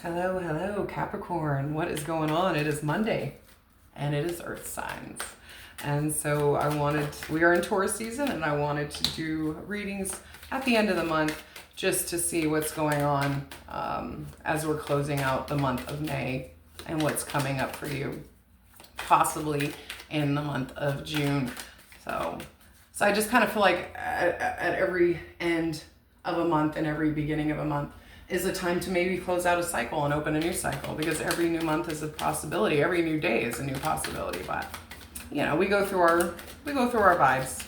Hello, hello, Capricorn. What is going on? It is Monday and it is Earth signs. And so we are in Taurus season and I wanted to do readings at the end of the month just to see what's going on as we're closing out the month of May and what's coming up for you, possibly in the month of June. So I just kind of feel like at every end of a month and every beginning of a month is a time to maybe close out a cycle and open a new cycle, because every new month is a possibility. Every new day is a new possibility. But you know, we go through our vibes.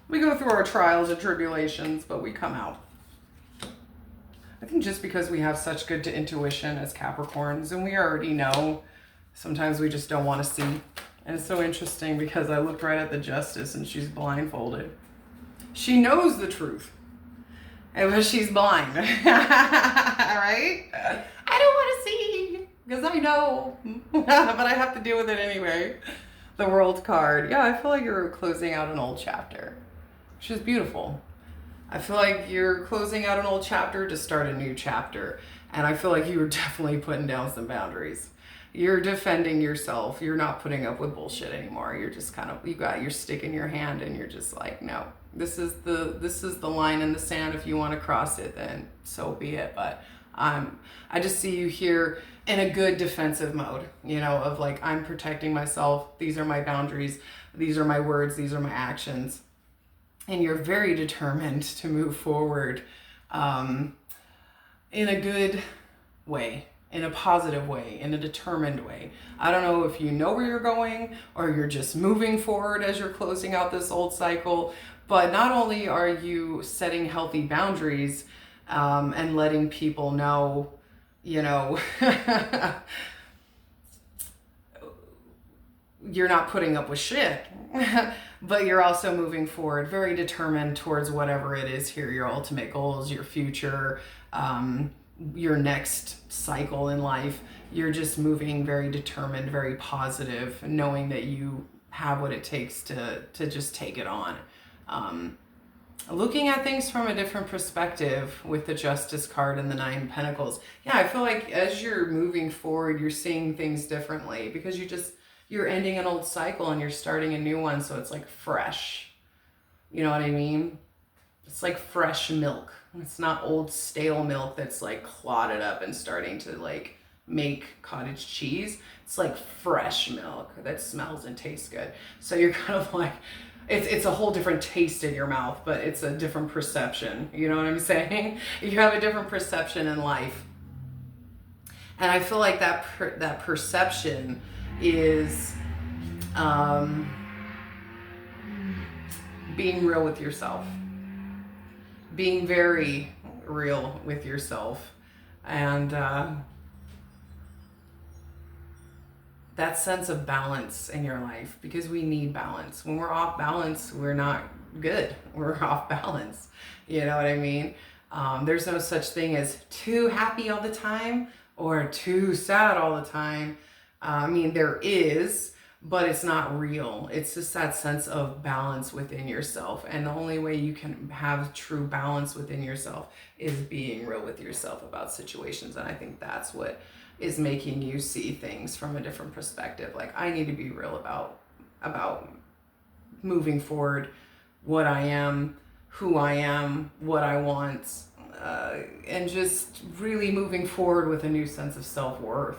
We go through our trials and tribulations, but we come out. I think just because we have such good intuition as Capricorns, and we already know, sometimes we just don't want to see. And it's so interesting because I looked right at the Justice and she's blindfolded. She knows the truth, but she's blind. Right? I don't want to see because I know, but I have to deal with it anyway. The World card. Yeah, I feel like you're closing out an old chapter, which is beautiful. I feel like you're closing out an old chapter to start a new chapter. And I feel like you were definitely putting down some boundaries. You're defending yourself. You're not putting up with bullshit anymore. You're just kind of, you got your stick in your hand and you're just like, no, this is the line in the sand. If you want to cross it, then so be it. But I just see you here in a good defensive mode, you know, of like, I'm protecting myself. These are my boundaries. These are my words. These are my actions. And you're very determined to move forward in a good way, in a positive way, in a determined way. I don't know if you know where you're going or you're just moving forward as you're closing out this old cycle, but not only are you setting healthy boundaries and letting people know, you know, you're not putting up with shit, but you're also moving forward, very determined towards whatever it is here, your ultimate goals, your future, your next cycle in life. You're just moving very determined, very positive, knowing that you have what it takes to just take it on. Looking at things from a different perspective with the Justice card and the 9 of Pentacles. Yeah, I feel like as you're moving forward, you're seeing things differently because you're ending an old cycle and you're starting a new one. So it's like fresh. You know what I mean? It's like fresh milk. It's not old stale milk that's like clotted up and starting to like make cottage cheese. It's like fresh milk that smells and tastes good. So you're kind of like, it's a whole different taste in your mouth, but it's a different perception. You know what I'm saying? You have a different perception in life. And I feel like that perception is being real with yourself. Being very real with yourself, and that sense of balance in your life, because we need balance. When we're off balance, we're not good. We're off balance. You know what I mean? There's no such thing as too happy all the time or too sad all the time. I mean, there is, but it's not real. It's just that sense of balance within yourself. And the only way you can have true balance within yourself is being real with yourself about situations. And I think that's what is making you see things from a different perspective. Like, I need to be real about moving forward, what I am, who I am, what I want, and just really moving forward with a new sense of self-worth.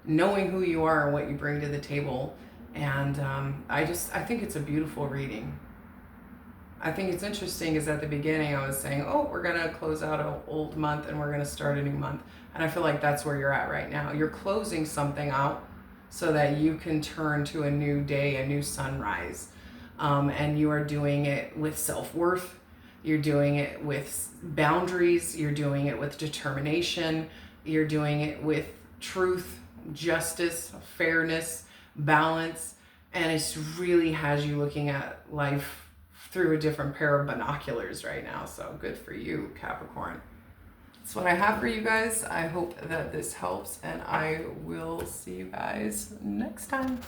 Knowing who you are and what you bring to the table. And I think it's a beautiful reading. I think it's interesting is at the beginning I was saying, oh, we're going to close out an old month and we're going to start a new month. And I feel like that's where you're at right now. You're closing something out so that you can turn to a new day, a new sunrise. And you are doing it with self-worth. You're doing it with boundaries. You're doing it with determination. You're doing it with truth, justice, fairness, balance, and it really has you looking at life through a different pair of binoculars right now. So good for you, Capricorn. That's what I have for you guys. I hope that this helps, and I will see you guys next time.